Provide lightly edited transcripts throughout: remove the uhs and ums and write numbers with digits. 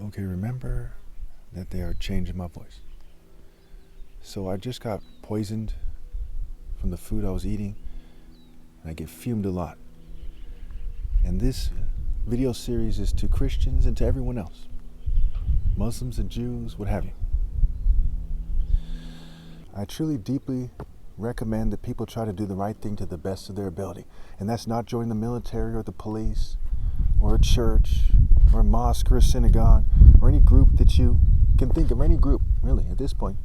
okay, remember that they are changing my voice. So I just got poisoned from the food I was eating, and I get fumed a lot. And this video series is to Christians and to everyone else, Muslims and Jews, what have you. I truly deeply recommend that people try to do the right thing to the best of their ability. And that's not join the military or the police or a church or a mosque or a synagogue or any group that you can think of, any group really at this point.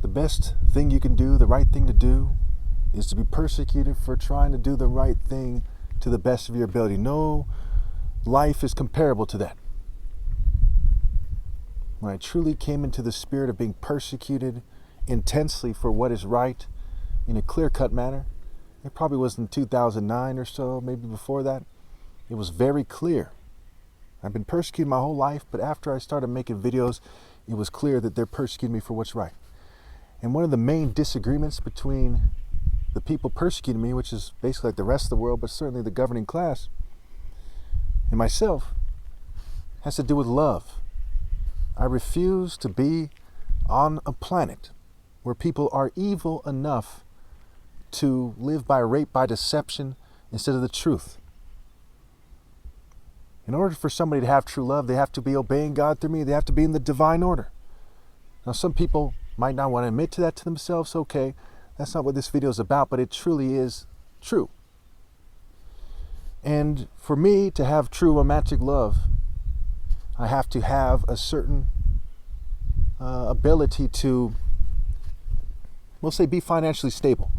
The best thing you can do, the right thing to do, is to be persecuted for trying to do the right thing to the best of your ability. No life is comparable to that. When I truly came into the spirit of being persecuted intensely for what is right in a clear-cut manner, it probably was in 2009 or so, maybe before that. It was very clear. I've been persecuted my whole life, but after I started making videos, it was clear that they're persecuting me for what's right. And one of the main disagreements between the people persecuting me, which is basically like the rest of the world, but certainly the governing class, and myself, has to do with love. I refuse to be on a planet where people are evil enough to live by rape, by deception, instead of the truth. In order for somebody to have true love, they have to be obeying God through me. They have to be in the divine order. Now, some people might not want to admit to that to themselves. Okay, that's not what this video is about, but it truly is true. And for me to have true romantic love, I have to have a certain ability to, we'll say, be financially stable.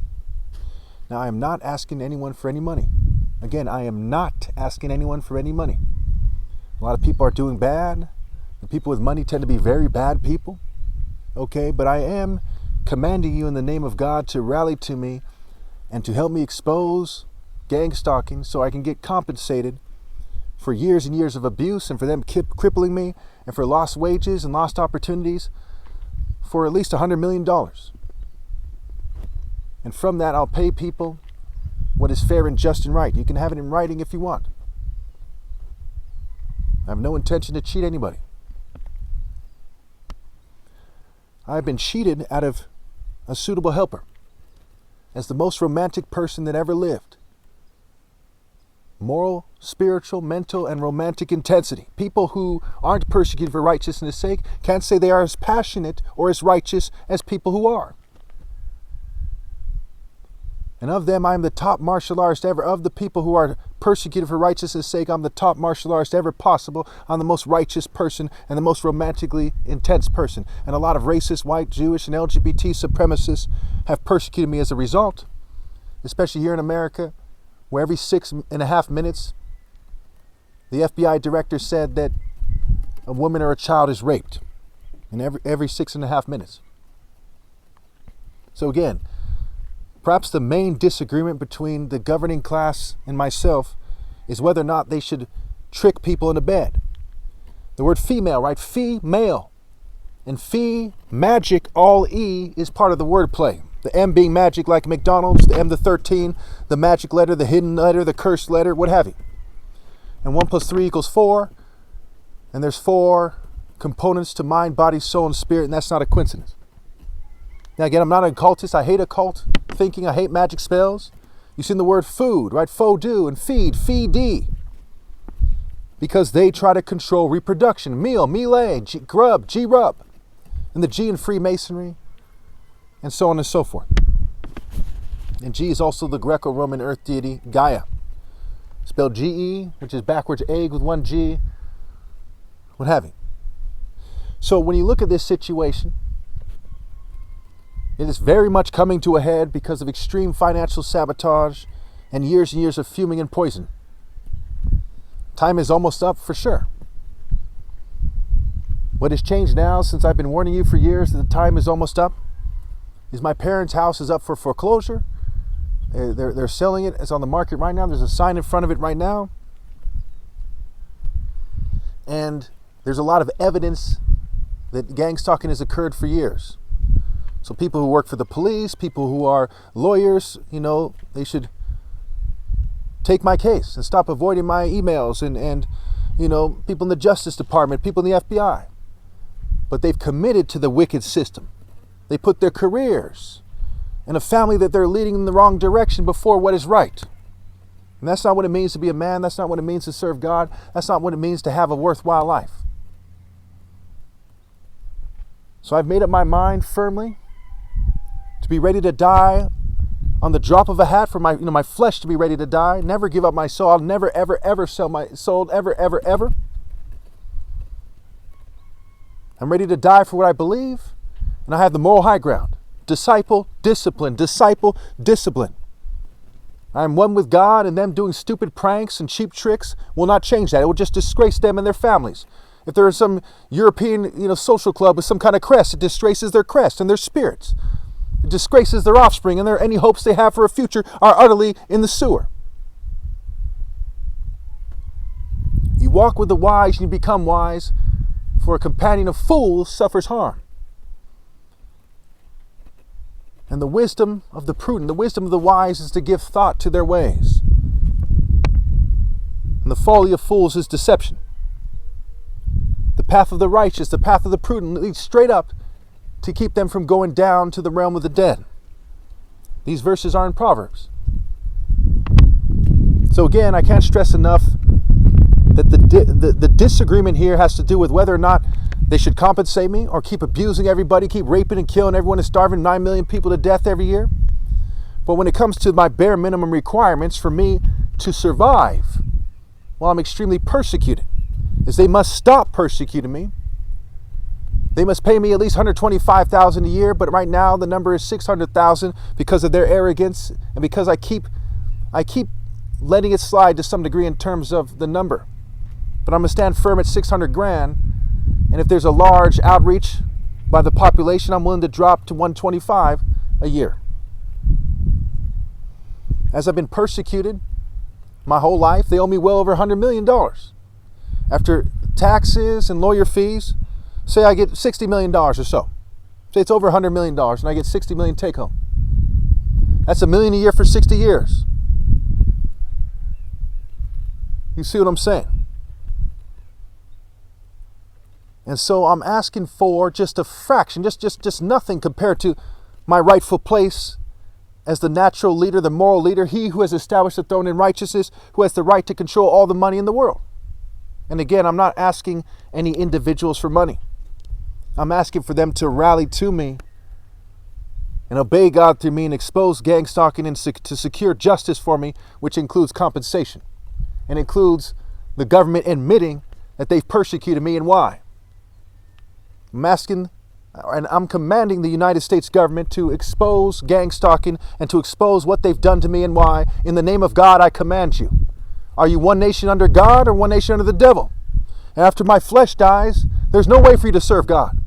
Now, I am not asking anyone for any money. Again, I am not asking anyone for any money. A lot of people are doing bad. The people with money tend to be very bad people. Okay, but I am commanding you in the name of God to rally to me and to help me expose gangstalking so I can get compensated for years and years of abuse and for them crippling me and for lost wages and lost opportunities for at least $100 million. And from that, I'll pay people what is fair and just and right. You can have it in writing if you want. I have no intention to cheat anybody. I've been cheated out of a suitable helper as the most romantic person that ever lived. Moral, spiritual, mental, and romantic intensity. People who aren't persecuted for righteousness' sake can't say they are as passionate or as righteous as people who are. And of them, I'm the top martial artist ever. Of the people who are persecuted for righteousness' sake, I'm the top martial artist ever possible. I'm the most righteous person and the most romantically intense person. And a lot of racist, white, Jewish, and LGBT supremacists have persecuted me as a result, especially here in America, where every 6.5 minutes, the FBI director said that a woman or a child is raped in every 6.5 minutes. So again, perhaps the main disagreement between the governing class and myself is whether or not they should trick people into bed. The word female, right? Female. And fee, magic, all E is part of the wordplay. The M being magic like McDonald's, the M the 13, the magic letter, the hidden letter, the cursed letter, what have you. And 1 + 3 = 4. And there's 4 components to mind, body, soul, and spirit, and that's not a coincidence. Now again, I'm not an occultist. I hate occult thinking. I hate magic spells. You've seen the word food, right? Faux-do and feed, because they try to control reproduction. Meal, melee, grub, G-rub, and the G in Freemasonry, and so on and so forth. And G is also the Greco-Roman earth deity Gaia, spelled G-E, which is backwards egg with 1 G, what have you. So when you look at this situation, it is very much coming to a head because of extreme financial sabotage and years of fuming and poison. Time is almost up for sure. What has changed now, since I've been warning you for years that the time is almost up, is my parents' house is up for foreclosure. They're selling it. It's on the market right now. There's a sign in front of it right now. And there's a lot of evidence that gangstalking has occurred for years. So people who work for the police, people who are lawyers, they should take my case and stop avoiding my emails and people in the Justice Department, people in the FBI. But they've committed to the wicked system. They put their careers and a family that they're leading in the wrong direction before what is right. And that's not what it means to be a man. That's not what it means to serve God. That's not what it means to have a worthwhile life. So I've made up my mind firmly to be ready to die on the drop of a hat, for my flesh to be ready to die. Never give up my soul. I'll never, ever, ever sell my soul. Ever, ever, ever. I'm ready to die for what I believe. And I have the moral high ground. Disciple, discipline. Disciple, discipline. I am one with God, and them doing stupid pranks and cheap tricks will not change that. It will just disgrace them and their families. If there is some European, social club with some kind of crest, it disgraces their crest and their spirits. It disgraces their offspring, and any hopes they have for a future are utterly in the sewer. You walk with the wise and you become wise, for a companion of fools suffers harm. And the wisdom of the prudent, the wisdom of the wise is to give thought to their ways. And the folly of fools is deception. The path of the righteous, the path of the prudent leads straight up to keep them from going down to the realm of the dead. These verses are in Proverbs. So again, I can't stress enough that the disagreement here has to do with whether or not they should compensate me or keep abusing everybody, keep raping and killing everyone and starving 9 million people to death every year. But when it comes to my bare minimum requirements for me to survive while I'm extremely persecuted, is they must stop persecuting me. They must pay me at least $125,000 a year, but right now the number is $600,000 because of their arrogance and because I keep letting it slide to some degree in terms of the number. But I'm gonna stand firm at 600 grand. And if there's a large outreach by the population, I'm willing to drop to 125 a year. As I've been persecuted my whole life, they owe me well over $100 million. After taxes and lawyer fees, say I get $60 million or so. Say it's over $100 million and I get $60 million take home. That's $1 million a year for 60 years. You see what I'm saying? And so I'm asking for just a fraction, just nothing compared to my rightful place as the natural leader, the moral leader, he who has established the throne in righteousness, who has the right to control all the money in the world. And again, I'm not asking any individuals for money. I'm asking for them to rally to me and obey God through me and expose gang stalking and to secure justice for me, which includes compensation and includes the government admitting that they've persecuted me and why. I'm asking and I'm commanding the United States government to expose gang stalking and to expose what they've done to me and why. In the name of God, I command you. Are you one nation under God or one nation under the devil? And after my flesh dies, there's no way for you to serve God.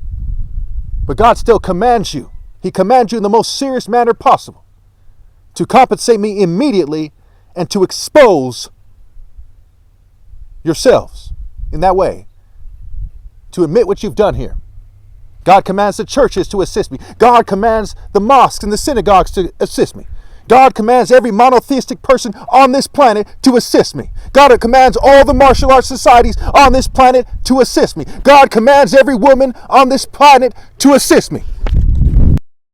But God still commands you. He commands you in the most serious manner possible to compensate me immediately and to expose yourselves in that way, to admit what you've done here. God commands the churches to assist me. God commands the mosques and the synagogues to assist me. God commands every monotheistic person on this planet to assist me. God commands all the martial arts societies on this planet to assist me. God commands every woman on this planet to assist me.